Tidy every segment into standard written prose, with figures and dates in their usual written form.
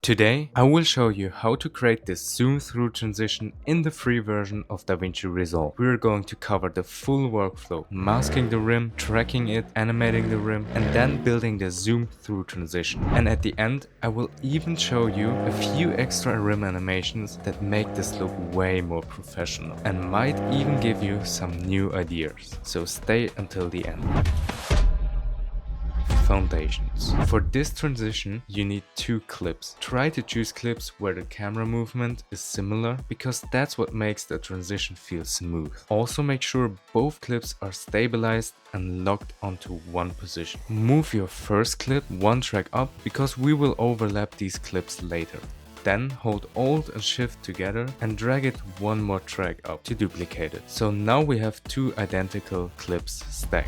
Today, I will show you how to create this zoom through transition in the free version of DaVinci Resolve. We are going to cover the full workflow, masking the rim, tracking it, animating the rim, and then building the zoom through transition. And at the end, I will even show you a few extra rim animations that make this look way more professional and might even give you some new ideas. So stay until the end. Foundations. For this transition, you need two clips. Try to choose clips where the camera movement is similar because that's what makes the transition feel smooth. Also make sure both clips are stabilized and locked onto one position. Move your first clip one track up because we will overlap these clips later. Then hold Alt and Shift together and drag it one more track up to duplicate it. So now we have two identical clips stacked.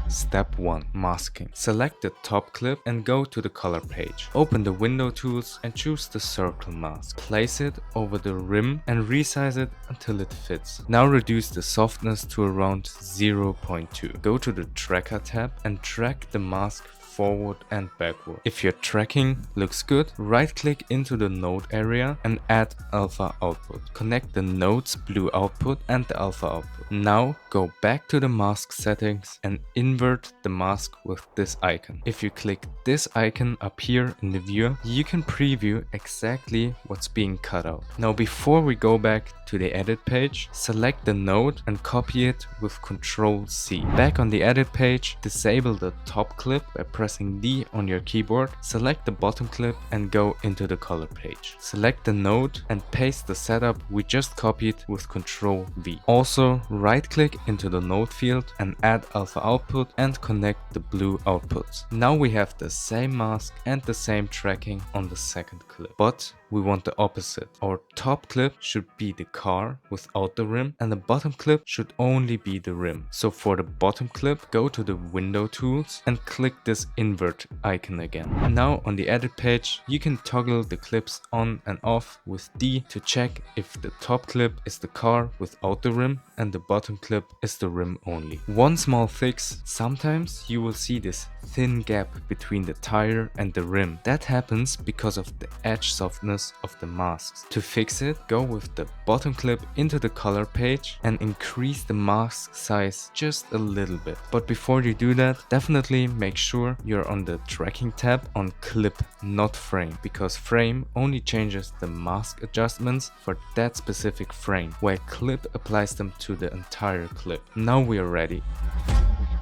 Step 1. Masking. Select the top clip and go to the color page. Open the window tools and choose the circle mask. Place it over the rim and resize it until it fits. Now reduce the softness to around 0.2. Go to the Tracker tab and drag the mask forward and backward. If your tracking looks good, right click into the node area and add alpha output. Connect the node's blue output and the alpha output. Now go back to the mask settings and invert the mask with this icon. If you click this icon up here in the viewer, you can preview exactly what's being cut out. Now before we go back to the edit page, select the node and copy it with Ctrl C. Back on the edit page, disable the top clip by pressing D on your keyboard, select the bottom clip and go into the color page. Select the node and paste the setup we just copied with Ctrl V. Also right click into the node field and add alpha output and connect the blue outputs. Now we have the same mask and the same tracking on the second clip, but we want the opposite. Our top clip should be the car without the rim and the bottom clip should only be the rim. So for the bottom clip, go to the window tools and click this invert icon again. Now on the edit page, you can toggle the clips on and off with D to check if the top clip is the car without the rim and the bottom clip is the rim only. One small fix, sometimes you will see this thin gap between the tire and the rim. That happens because of the edge softness of the masks. To fix it, go with the bottom clip into the color page and increase the mask size just a little bit. But before you do that, definitely make sure you're on the tracking tab on clip, not frame, because frame only changes the mask adjustments for that specific frame, while clip applies them to the entire clip. Now we are ready.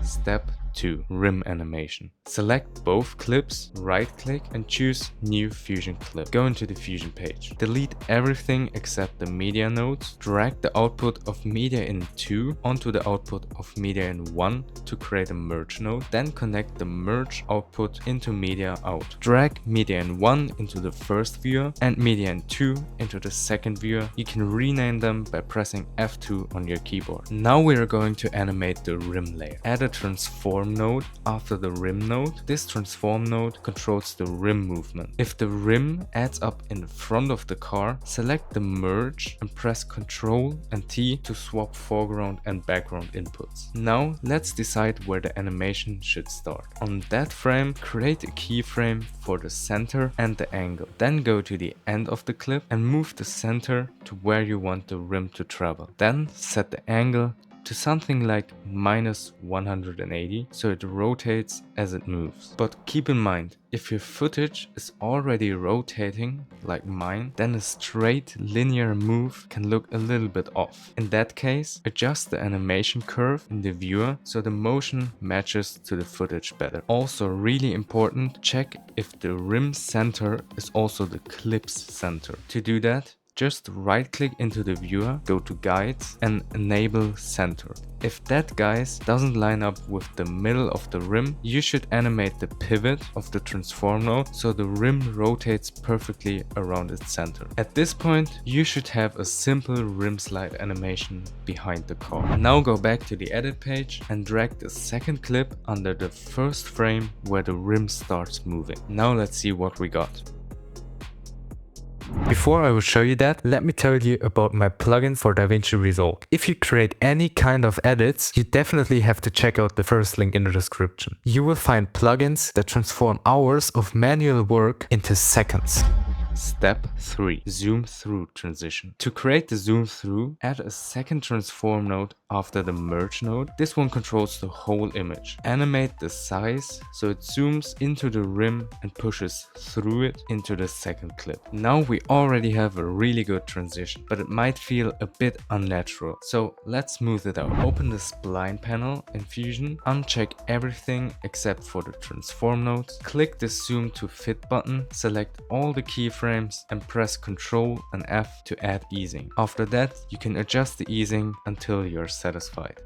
Step 2. Rim animation. Select both clips, right click and choose new fusion clip. Go into the fusion page. Delete everything except the media nodes. Drag the output of media in 2 onto the output of media in 1 to create a merge node. Then connect the merge output into media out. Drag media in 1 into the first viewer and media in 2 into the second viewer. You can rename them by pressing F2 on your keyboard. Now we are going to animate the rim layer. Add a transform node after the rim node. This transform node controls the rim movement. If the rim adds up in front of the car, select the merge and press Ctrl and T to swap foreground and background inputs. Now let's decide where the animation should start. On that frame, create a keyframe for the center and the angle. Then go to the end of the clip and move the center to where you want the rim to travel. Then set the angle to something like -180 so it rotates as it moves. But keep in mind, if your footage is already rotating like mine, then a straight linear move can look a little bit off. In that case, adjust the animation curve in the viewer so the motion matches to the footage better. Also really important, check if the rim center is also the clip's center. To do that, just right click into the viewer, go to guides and enable center. If that guise doesn't line up with the middle of the rim, you should animate the pivot of the transform node so the rim rotates perfectly around its center. At this point, you should have a simple rim slide animation behind the car. Now go back to the edit page and drag the second clip under the first frame where the rim starts moving. Now let's see what we got. Before I will show you that, let me tell you about my plugin for DaVinci Resolve. If you create any kind of edits, you definitely have to check out the first link in the description. You will find plugins that transform hours of manual work into seconds. Step 3. Zoom through transition. To create the zoom through, add a second transform node after the merge node. This one controls the whole image. Animate the size so it zooms into the rim and pushes through it into the second clip. Now we already have a really good transition, but it might feel a bit unnatural. So let's smooth it out. Open the spline panel in Fusion, uncheck everything except for the transform nodes. Click the zoom to fit button, select all the keyframes and press Ctrl and F to add easing. After that, you can adjust the easing until you're satisfied.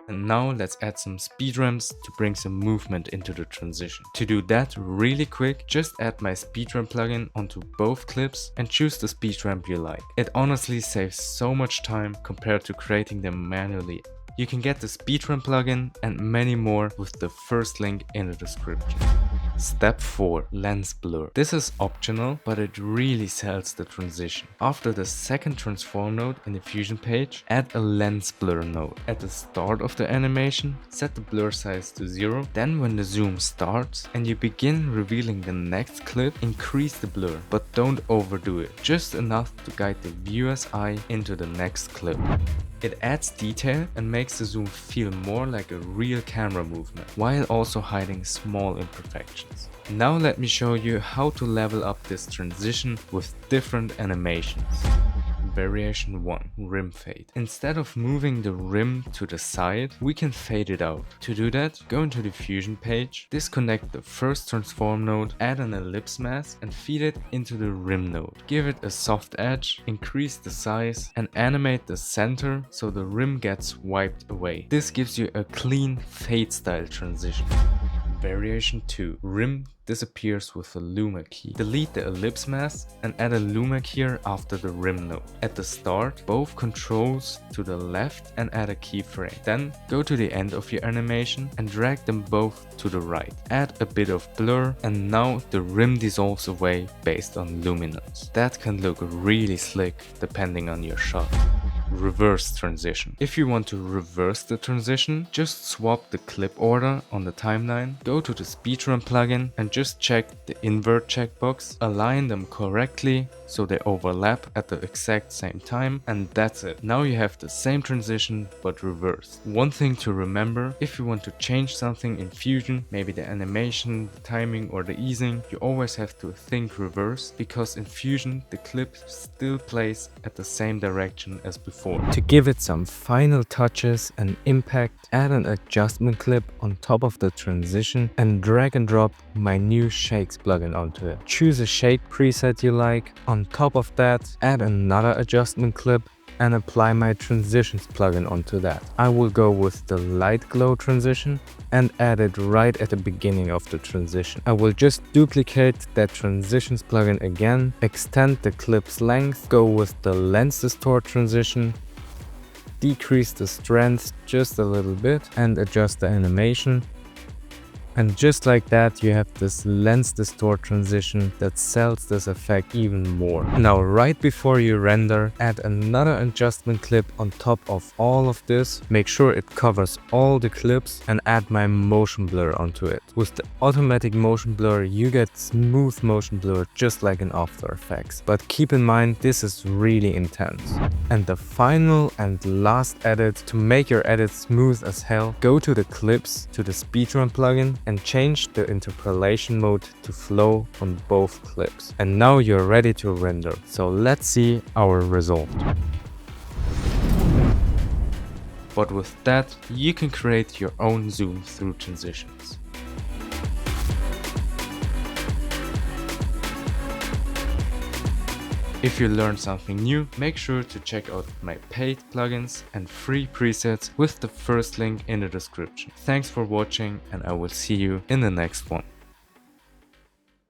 And now let's add some speed ramps to bring some movement into the transition. To do that really quick, just add my speed ramp plugin onto both clips and choose the speed ramp you like. It honestly saves so much time compared to creating them manually. You can get the speed ramp plugin and many more with the first link in the description. Step 4. Lens blur. This is optional, but it really sells the transition. After the second transform node in the Fusion page, add a lens blur node. At the start of the animation, set the blur size to 0. Then when the zoom starts and you begin revealing the next clip, increase the blur, but don't overdo it. Just enough to guide the viewer's eye into the next clip. It adds detail and makes the zoom feel more like a real camera movement, while also hiding small imperfections. Now let me show you how to level up this transition with different animations. Variation 1. Rim fade. Instead of moving the rim to the side, we can fade it out. To do that, go into the Fusion page, disconnect the first transform node, add an ellipse mask and feed it into the rim node. Give it a soft edge, increase the size and animate the center so the rim gets wiped away. This gives you a clean fade style transition. Variation 2. Rim disappears with a luma key. Delete the ellipse mask and add a luma key after the rim node. At the start, both controls to the left and add a keyframe. Then go to the end of your animation and drag them both to the right. Add a bit of blur and now the rim dissolves away based on luminance. That can look really slick depending on your shot. Reverse transition. If you want to reverse the transition, just swap the clip order on the timeline, go to the speed ramp plugin and just check the invert checkbox, align them correctly so they overlap at the exact same time, and that's it. Now you have the same transition but reversed. One thing to remember, if you want to change something in Fusion, maybe the animation, the timing or the easing, you always have to think reverse, because in Fusion the clip still plays at the same direction as before. To give it some final touches and impact, add an adjustment clip on top of the transition and drag and drop my new shakes plugin onto it. Choose a shake preset you like. On top of that, add another adjustment clip and apply my transitions plugin onto that. I will go with the light glow transition and add it right at the beginning of the transition. I will just duplicate that transitions plugin again, extend the clip's length, go with the lens distort transition, decrease the strength just a little bit and adjust the animation. And just like that, you have this lens distort transition that sells this effect even more. Now, right before you render, add another adjustment clip on top of all of this. Make sure it covers all the clips and add my motion blur onto it. With the automatic motion blur, you get smooth motion blur just like in After Effects. But keep in mind, this is really intense. And the final and last edit, to make your edit smooth as hell, go to the clips, to the speedrun plugin, and change the interpolation mode to flow on both clips. And now you're ready to render. So let's see our result. But with that, you can create your own zoom through transitions. If you learned something new, make sure to check out my paid plugins and free presets with the first link in the description. Thanks for watching, and I will see you in the next one.